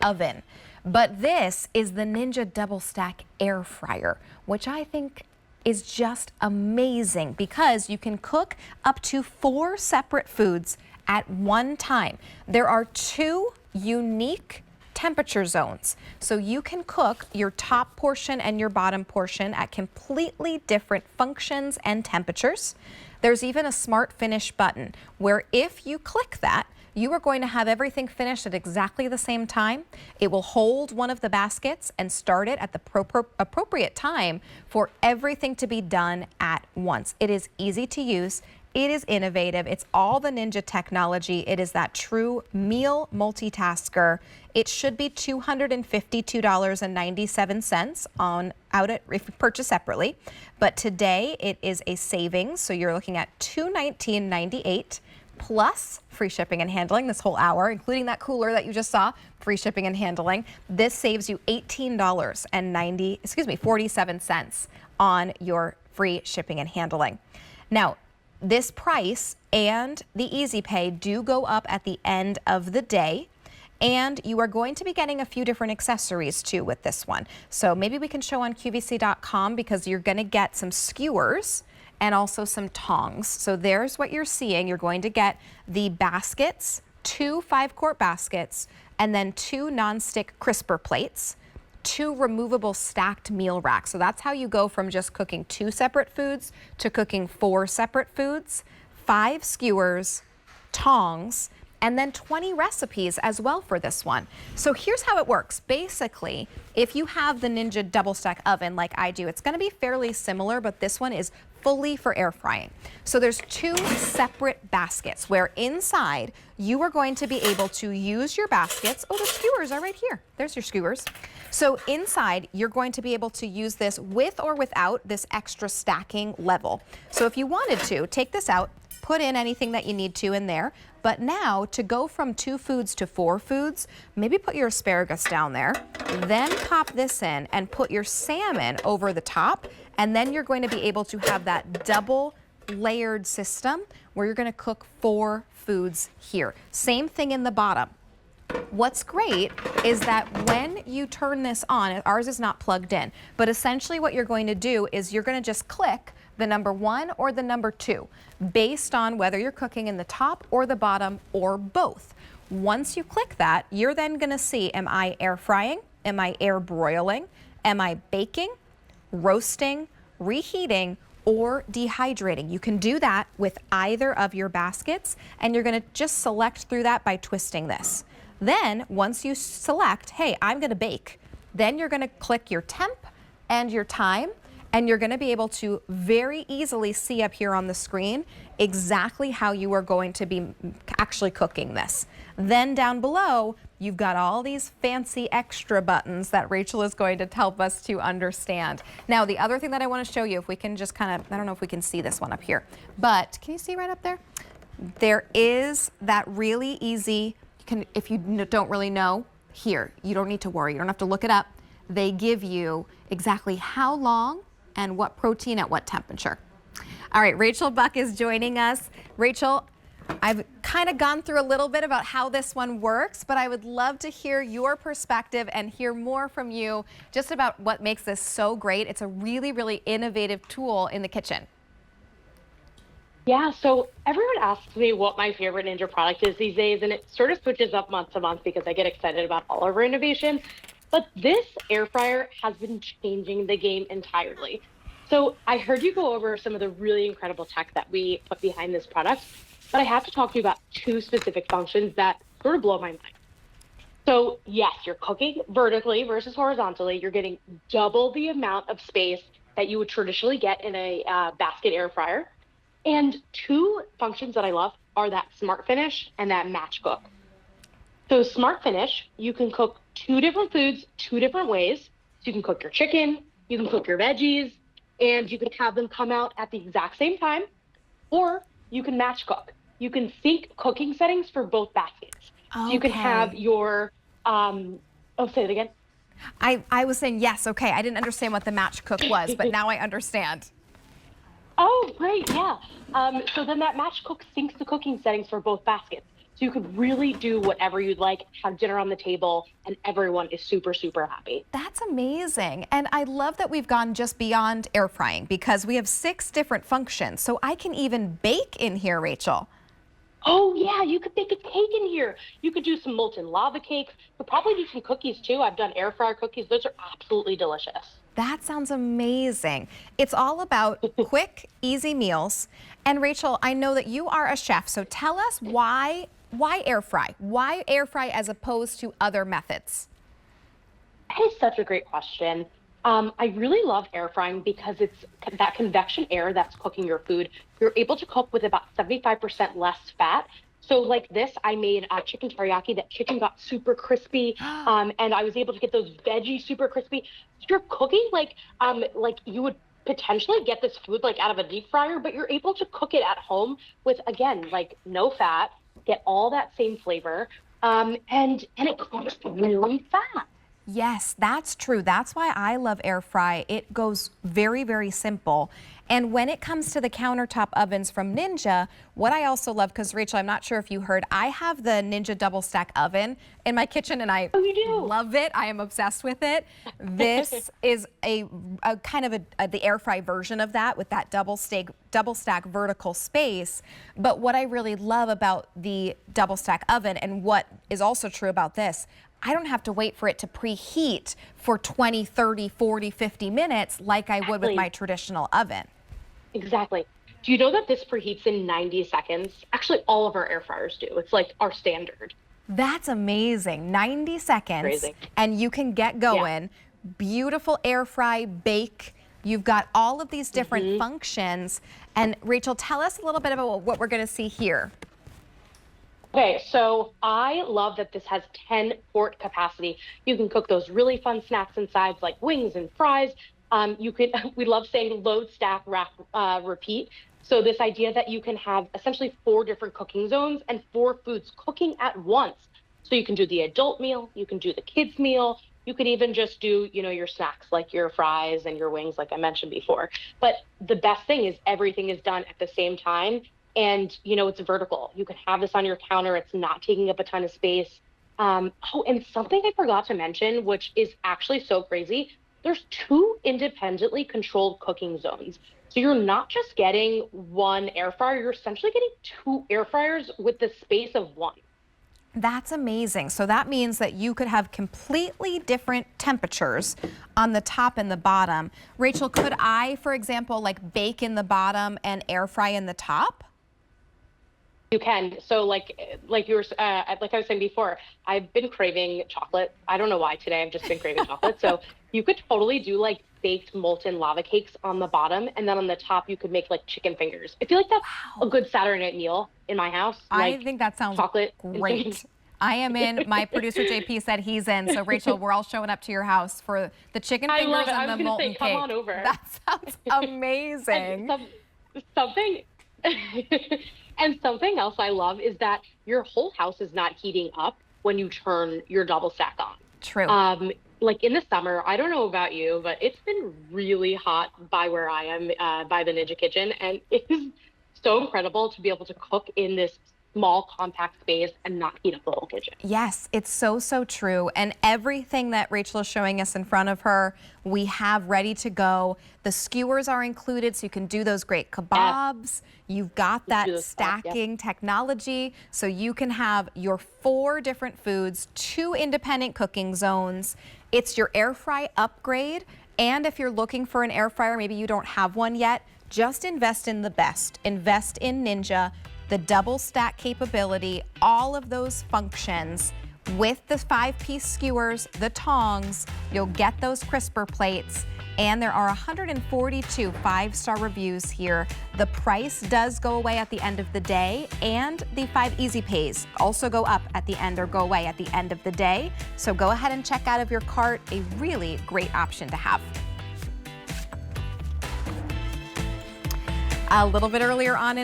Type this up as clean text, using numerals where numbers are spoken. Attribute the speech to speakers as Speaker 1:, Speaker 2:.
Speaker 1: oven. But this is the Ninja DoubleStack air fryer, which I think is just amazing because you can cook up to 4 separate foods at one time. There are 2 unique temperature zones. So you can cook your top portion and your bottom portion at completely different functions and temperatures. There's even a smart finish button where if you click that, you are going to have everything finished at exactly the same time. It will hold one of the baskets and start it at the appropriate time for everything to be done at once. It is easy to use. It is innovative. It's all the Ninja technology. It is that true meal multitasker. It should be $252.97 if you purchase separately. But today it is a savings. So you're looking at $219.98 plus free shipping and handling this whole hour, including that cooler that you just saw, free shipping and handling. This saves you $18.47 on your free shipping and handling. Now, this price and the Easy Pay do go up at the end of the day, and you are going to be getting a few different accessories too with this one. So maybe we can show on QVC.com because you're going to get some skewers and also some tongs. So there's what you're seeing. You're going to get the baskets, 2 5-quart baskets, and then 2 nonstick crisper plates, 2 removable stacked meal racks. So that's how you go from just cooking 2 separate foods to cooking 4 separate foods, 5 skewers, tongs, and then 20 recipes as well for this one. So here's how it works. Basically, if you have the Ninja DoubleStack oven like I do, it's gonna be fairly similar, but this one is fully for air frying. So there's 2 separate baskets where inside you are going to be able to use your baskets. Oh, the skewers are right here. There's your skewers. So inside you're going to be able to use this with or without this extra stacking level. So if you wanted to, take this out, put in anything that you need to in there. But now to go from 2 foods to 4 foods, maybe put your asparagus down there, then pop this in and put your salmon over the top. And then you're going to be able to have that double layered system where you're going to cook 4 foods here. Same thing in the bottom. What's great is that when you turn this on, ours is not plugged in, but essentially what you're going to do is you're going to just click the number 1 or the number 2 based on whether you're cooking in the top or the bottom or both. Once you click that, you're then going to see, am I air frying? Am I air broiling? Am I baking, roasting, reheating, or dehydrating? You can do that with either of your baskets, and you're going to just select through that by twisting this. Then once you select, hey, I'm going to bake, then you're going to click your temp and your time, and you're going to be able to very easily see up here on the screen exactly how you are going to be actually cooking this. Then down below, you've got all these fancy extra buttons that Rachel is going to help us to understand. Now, the other thing that I want to show you, if we can just kind of, I don't know if we can see this one up here, but can you see right up there? There is that really easy, if you don't really know, here, you don't need to worry. You don't have to look it up. They give you exactly how long and what protein at what temperature. All right, Rachel Buck is joining us. Rachel, I've kind of gone through a little bit about how this one works, but I would love to hear your perspective and hear more from you just about what makes this so great. It's a really, really innovative tool in the kitchen.
Speaker 2: Yeah, so everyone asks me what my favorite Ninja product is these days, and it sort of switches up month to month because I get excited about all of our innovations. But this air fryer has been changing the game entirely. So I heard you go over some of the really incredible tech that we put behind this product, but I have to talk to you about 2 specific functions that sort of blow my mind. So yes, you're cooking vertically versus horizontally. You're getting double the amount of space that you would traditionally get in a basket air fryer. And 2 functions that I love are that Smart Finish and that Match Cook. So Smart Finish, you can cook 2 different foods 2 different ways. So you can cook your chicken, you can cook your veggies, and you can have them come out at the exact same time, or you can match cook. You can sync cooking settings for both baskets. Okay. So you can have your, say it again.
Speaker 1: I was saying yes, okay. I didn't understand what the match cook was, but now I understand.
Speaker 2: Oh, great, yeah. So then that match cook syncs the cooking settings for both baskets. So you could really do whatever you'd like, have dinner on the table, and everyone is super, super happy.
Speaker 1: That's amazing. And I love that we've gone just beyond air frying because we have 6 different functions. So I can even bake in here, Rachel.
Speaker 2: Oh yeah, you could bake a cake in here. You could do some molten lava cakes. You could probably do some cookies too. I've done air fryer cookies. Those are absolutely delicious.
Speaker 1: That sounds amazing. It's all about quick, easy meals. And Rachel, I know that you are a chef, so tell us why air fry? Why air fry as opposed to other methods?
Speaker 2: That is such a great question. I really love air frying because it's that convection air that's cooking your food. You're able to cook with about 75% less fat. So like this, I made chicken teriyaki. That chicken got super crispy, and I was able to get those veggies super crispy. You're cooking like you would potentially get this food like out of a deep fryer, but you're able to cook it at home with, again, like no fat, get all that same flavor, and it cooks really fast.
Speaker 1: Yes, that's true. That's why I love air fry. It goes very, very simple. And when it comes to the countertop ovens from Ninja, what I also love, because Rachel, I'm not sure if you heard, I have the Ninja DoubleStack oven in my kitchen and I love it. I am obsessed with it. This is a kind of the air fry version of that with that double stack vertical space. But what I really love about the DoubleStack oven, and what is also true about this, I don't have to wait for it to preheat for 20, 30, 40, 50 minutes like I would with my traditional oven.
Speaker 2: Exactly. Do you know that this preheats in 90 seconds? Actually, all of our air fryers do. It's like our standard.
Speaker 1: That's amazing. 90 seconds.
Speaker 2: Crazy.
Speaker 1: And you can get going. Yeah. Beautiful air fry, bake. You've got all of these different functions. And Rachel, tell us a little bit about what we're going to see here.
Speaker 2: Okay, so I love that this has 10 quart capacity. You can cook those really fun snacks inside, like wings and fries. We love saying load, stack, rack, repeat. So this idea that you can have essentially 4 different cooking zones and 4 foods cooking at once. So you can do the adult meal, you can do the kids meal, you could even just do, your snacks like your fries and your wings, like I mentioned before. But the best thing is everything is done at the same time. And, it's vertical. You can have this on your counter. It's not taking up a ton of space. And something I forgot to mention, which is actually so crazy, there's 2 independently controlled cooking zones. So you're not just getting 1 air fryer, you're essentially getting 2 air fryers with the space of 1.
Speaker 1: That's amazing. So that means that you could have completely different temperatures on the top and the bottom. Rachel, could I, for example, like bake in the bottom and air fry in the top?
Speaker 2: You can. So like you were, like I was saying before, I've been craving chocolate. I don't know why today. I've just been craving chocolate. So you could totally do like baked molten lava cakes on the bottom, and then on the top you could make like chicken fingers. I feel like that's a good Saturday night meal in my house.
Speaker 1: I think that sounds
Speaker 2: chocolate
Speaker 1: great. I am in. My producer JP said he's in. So Rachel, we're all showing up to your house for the chicken fingers and the molten cake.
Speaker 2: Come on over.
Speaker 1: That sounds amazing.
Speaker 2: And something else I love is that your whole house is not heating up when you turn your DoubleStack on.
Speaker 1: True.
Speaker 2: Like in the summer, I don't know about you, but it's been really hot by where I am, by the Ninja Kitchen. And it is so incredible to be able to cook in this small, compact space and not heat up the whole kitchen.
Speaker 1: Yes, it's so, so true. And everything that Rachel is showing us in front of her, we have ready to go. The skewers are included, so you can do those great kebabs. You've got that stacking technology, so you can have your 4 different foods, 2 independent cooking zones. It's your air fry upgrade. And if you're looking for an air fryer, maybe you don't have one yet, just invest in the best. Invest in Ninja. The DoubleStack capability, all of those functions with the 5-piece skewers, the tongs, you'll get those crisper plates, and there are 142 5-star reviews here. The price does go away at the end of the day, and the 5 easy pays also go up at the end or go away at the end of the day. So go ahead and check out of your cart, a really great option to have. A little bit earlier on in